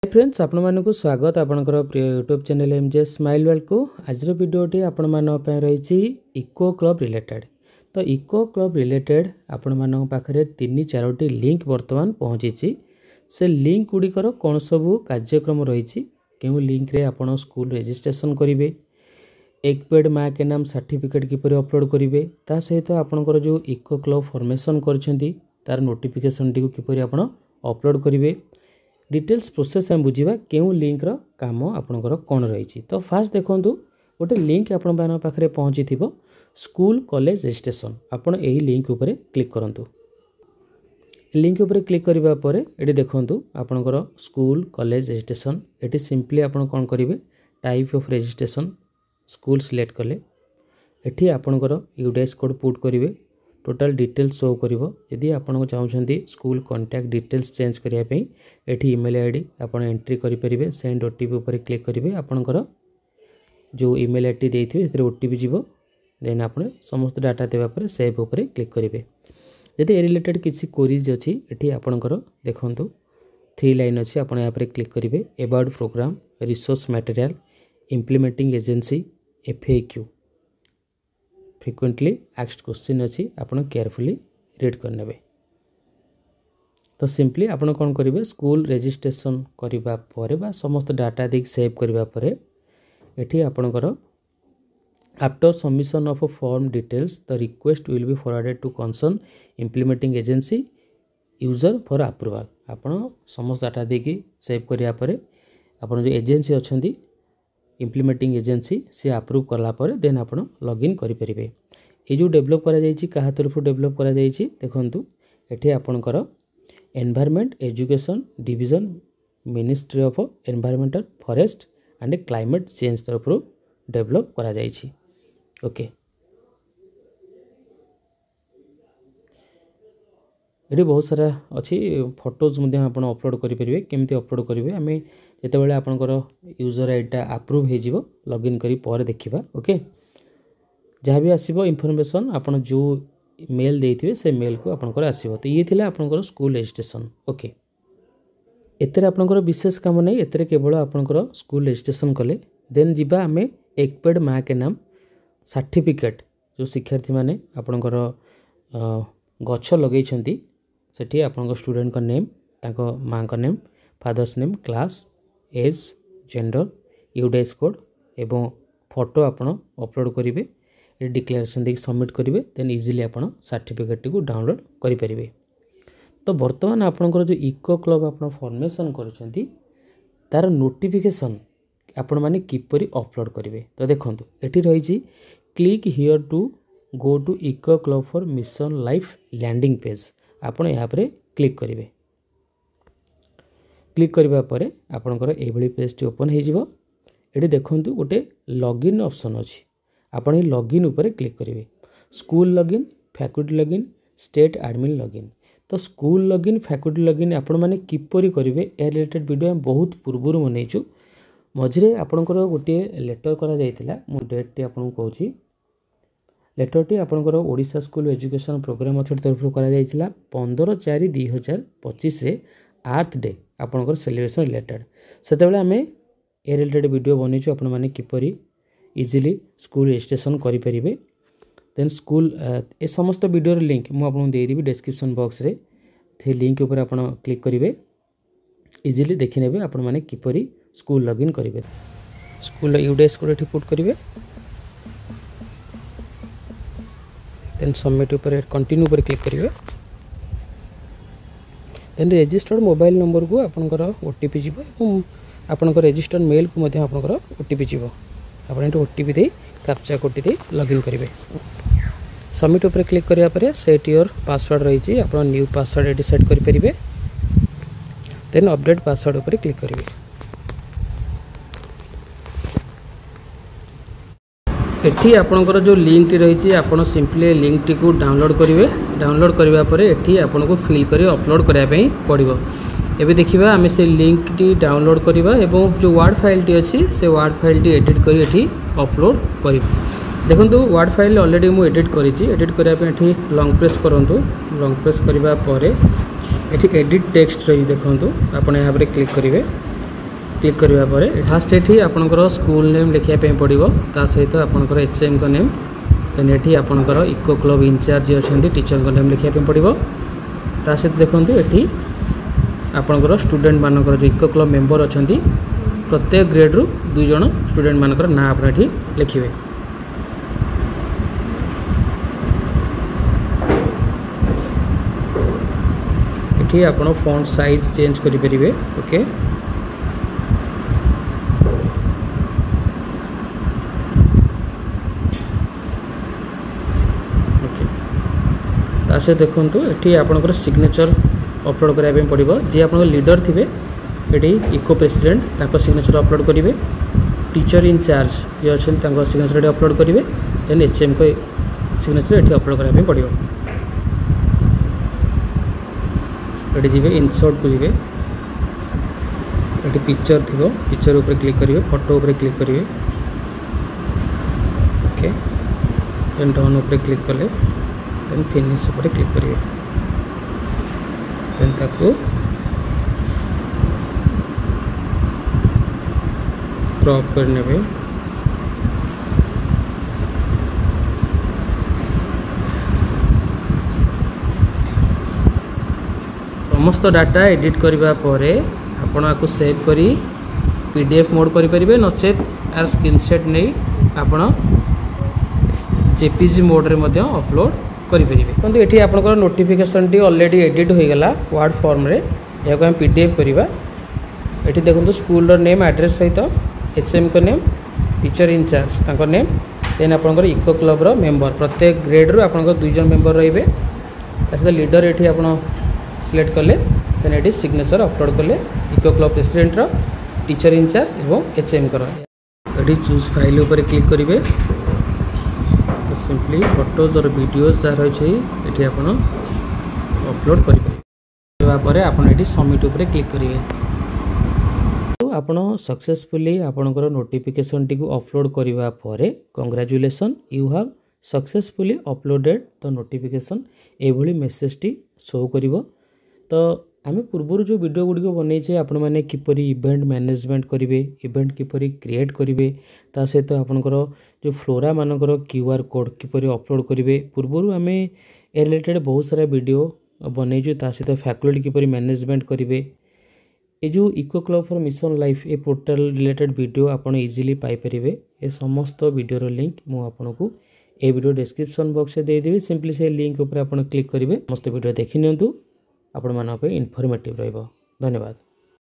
Friends आपण मानक स्वागत आपणकर प्रिय YouTube channel MJ smile world को आज वीडियोटी आपण मान रही इको क्लब रिलेटेड। तो इको क्लब रिलेटेड आपण मान पाखरे 3-4टी लिंक वर्तमान पहुँची। से लिंक गुड़िकर कौन सबू कार्यक्रम रही क्यों लिंक रे आपण स्कूल रजिस्ट्रेशन करेंगे, एक पेड माँ के नाम सर्टिफिकेट किपर अपलोड करेंगे, ता सहित आपणकर जो इको क्लब फॉर्मेशन करछंती तार नोटिफिकेशन टी किपर आपण अपलोड करेंगे। डिटेल्स प्रोसेस हम बुझा क्यों लिंक रो काम आपणकर कौन रही। तो फास्ट देखूँ गोटे लिंक आपण पाखे पहुँची थी स्कूल कॉलेज रजिस्ट्रेशन। आपड़ यही लिंक उपरे क्लिक करूँ। लिंक उपरे क्लिक करबा परे एटी देखूँ आपणकर स्कूल कॉलेज रजिस्ट्रेशन। एटी सिंपली आपण कौन करेंगे type of registration school select कले एटी आपणकर यूडीएस कोड पुट करेंगे। टोटल डिटेल्स शो करिवो। यदि आपन चाहते स्कूल कांटेक्ट डिटेल्स चेंज करने एटी ईमेल आईडी आपन एंट्री करेंगे। सेंड ओटीपी उपर क्लिक करेंगे। आपणकर जो ईमेल आईडी देइथिबे से ओटीपी जीवो। देन आपन समस्त डाटा देवा पर सेव उपर क्लिक करेंगे। यदि ए रिलेटेड किसी क्वेरीज अच्छी एटी आपणकर देखंतु 3 लाइन अच्छी आपन यहाँ पर क्लिक करेंगे। About program, resource material, implementing agency, FAQ, frequently asked question अच्छी आपन केयरफुली रीड करने। तो सिंपली आपन कौन करेंगे स्कूल रजिस्ट्रेशन करबा परे बा समस्त डाटा देख सेव करबा परे एठी आपनकर after submission of form details the request will be forwarded to concern implementing agency user for approval. आपन समस्त डाटा देखि सेव करिया परे आपन जो एजेंसी अछंती इम्प्लीमेंटिंग एजेंसी सी अप्रूव कला पर देन आपण लॉगिन करेंगे। ये जो डेवलप करा जायछि कहा तरफ डेवलप करा जायछि देखंतु एठी आपणकर environment education division ministry of environmental forest and climate change तरफ डेवलप करा जायछि। ओके ये बहुत सारा अच्छी फोटोज आप अपलोड करेंगे। केमती अपलोड करेंगे आम जिते आपंकर यूजर आईडा अप्रूव हो लॉगिन करी पर देखा। ओके जहाँ भी आसो इनफॉरमेशन आप जो मेल देते से मेल को आपंकर आसो। तो ये थिला आपंकर स्कूल रजिस्ट्रेशन। ओके एतर आपंकर विशेष काम नहीं, एतर केवल आपंकर स्कूल रजिस्ट्रेशन कले देन जीवा आम एक पेड माँ के नाम सर्टिफिकेट जो शिक्षार्थी माने आपंकर गछ लगे सेठी आपन स्टूडेंट का नेम, ताको माँ का name, father's name, class, age, gender, UDISE code एवं फोटो आपन अपलोड करेंगे। डिक्लेरेशन देख सबमिट करेंगे देन इजिली आपन सर्टिफिकेट को डाउनलोड करेंगे। तो बर्तमान आपनकर जो इको क्लब आपन फॉर्मेशन करछंती तार नोटिफिकेशन आपण माने किपरि अपलोड करेंगे। तो देखंतु एठी रही click here to go to eco club for mission life landing page. आपन यहाँ पर क्लिक करेंगे। क्लिक करबा परे आपनकर एभली पेज ओपन हो जिवो। एठी देखंतु गोटे लॉगिन ऑप्शन अछि। आपन ये लॉगिन ऊपर क्लिक करेंगे। School login, faculty login, state admin login. तो स्कूल लॉगिन फैकल्टी लॉगिन आपण माने किपरि करेंगे ए रिलेटेड वीडियो हम बहुत पूर्व बनईचु। मझे आपनकर गोटे लेटर करा जायतिला। मु डेट टी आपन कहूची लेटर टी आपनकर Odisha school education program authority तरफ करा जायतिला 15/4/2025 रे 8th डे आपनकर सेलिब्रेशन रिलेटेड। सेतेबेले आमे ए रिलेटेड वीडियो बनईचु आपण माने किपरि इजिली स्कूल रजिस्ट्रेशन करि परिबे। देन स्कूल ए समस्त वीडियो लिंक मु आपन दे देबी डिस्क्रिप्शन बॉक्स रे। थे लिंक ऊपर आपण क्लिक करिवे इजिली देखि नेबे आपण माने किपरि स्कूल लॉगिन करिवे। स्कूल यूडीएस कोड एठी पुट करिवे देन सबमिट ऊपर कंटिन्यू ऊपर क्लिक करिवे। देन रजिस्टर्ड मोबाइल नंबर को आपनकर ओटीपी जीवो एवं आपनकर रजिस्टर्ड मेल को मध्य आपनकर ओटीपी जीवो। आपन एठी ओटीपी दे कैप्चा कोड दे लॉगिन करिवे। सबमिट ऊपर क्लिक करिया परे सेट योर पासवर्ड रही छी आपन न्यू पासवर्ड एडी सेट करि परिबे। देन अपडेट पासवर्ड ऊपर क्लिक करिवे। एठी आपनकर जो लिंक टी रही आपन सिंपली लिंक टी को डाउनलोड करेंगे। डाउनलोड करबा परे एठी आपन को फिल करी अपलोड करिया पई पड़िबो। एबे देखिबा आमे से लिंक टी डाउनलोड करिबा एवं जो वर्ड फाइल टी अछि से वर्ड फाइल टी एडिट करी एठी अपलोड करिबा। देखंतु वर्ड फाइल ऑलरेडी मु एडिट करिछि। एडिट करिया पई एठी लॉन्ग प्रेस करंतु। लॉन्ग प्रेस करबा परे एठी एडिट टेक्स्ट रही देखंतु आपन यहाँ पर क्लिक करेंगे। क्लिक करबा परे फास्ट एठी आपनकर स्कूल नेम लिखिया पे पड़िबो ता सहित आपनकर एचएम को नेम देन एठी आपनकर इको क्लब इंचार्ज अछंती टीचर को नेम लिखिया पे पड़िबो ता सहित देखंतु एठी आपनकर स्टूडेंट मानकर जो इको क्लब मेंबर अछंती प्रत्येक ग्रेड रु 2 जण स्टूडेंट मानकर ना आपण एठी लिखिबे एठी आपण फॉन्ट साइज चेंज करि परिबे ओके तासे देखंतु एठी आपनकर सिग्नेचर अपलोड करिया पड़िबो जे आपन लीडर थिबे एठी इको प्रेसिडेंट ताको सिग्नेचर अपलोड करिवे टीचर इंचार्ज जे अछन ताको सिग्नेचर एठी अपलोड करिवे देन एचएम को सिग्नेचर एठी अपलोड करिया पड़िबो एठी जिवे इंसर्ट को जिवे एठी पिक्चर थिबो पिक्चर ऊपर क्लिक करिवे फोटो ऊपर क्लिक करिवे ओके देन डन ऊपर क्लिक करले देन फिनिश ऊपर क्लिक करिवे देन ताको क्रॉप कर नेबे समस्त डाटा एडिट करबा परे आपण आको सेव करी पीडीएफ मोड करि परिबे नचेत आर स्क्रीनशॉट नै आपण जेपीजी मोड रे मध्ये अपलोड करि परिबे किंतु एठी आपनकर नोटिफिकेशन टी ऑलरेडी एडिट होई गेला वर्ड फॉर्म रे याको हम पीडीएफ करिबा एठी देखंतु स्कूल रो नेम एड्रेस सहित एचएम को नेम टीचर इंचार्ज ताको नेम देन आपनकर इको क्लब रो मेंबर प्रत्येक ग्रेड रो आपनकर 2 जन मेंबर रहिबे तासे लीडर एठी आपण सिलेक्ट कले देन एठी सिग्नेचर अपलोड कले इको क्लब प्रेसिडेंट रो टीचर इंचार्ज एवं एचएम कर एठी चूज फाइल ऊपर क्लिक करिवे सिंपली फोटोज और वीडियोज जा रही है ये आप अपलोड करें आपन ये सबमिट उपर क्लिक करेंगे तो आप सक्सेसफुली आपणकर नोटिफिकेशन टी अपलोड करने पर congratulation you have successfully uploaded the notification ये मेसेज टी शो कर तो आम पूर्व जो वीडियो गुड़िक बनईचे आपण मैंने किपरि इवेंट मैनेजमेंट करेंगे इवेंट किपरि क्रिएट करेंगे ता सहित आपणकर जो फ्लोरा मानकर क्यूआर कोड किपरि अपलोड करेंगे पूर्व आम ए रिलेटेड बहुत सारा वीडियो बनईचु ता सहित फैकल्टी किपरि मैनेजमेंट करेंगे ये जो eco club for mission life ए पोर्टल रिलेटेड वीडियो आपन इजीली पाई परिबे ए समस्त वीडियो रो लिंक मु आपनको ए वीडियो डिस्क्रिप्शन बॉक्स से दे देबी सिंपली से लिंक ऊपर आपन क्लिक करेंगे समस्त वीडियो देखि नियंतु आपण मानक इनफॉर्मेटिव रहइबो धन्यवाद।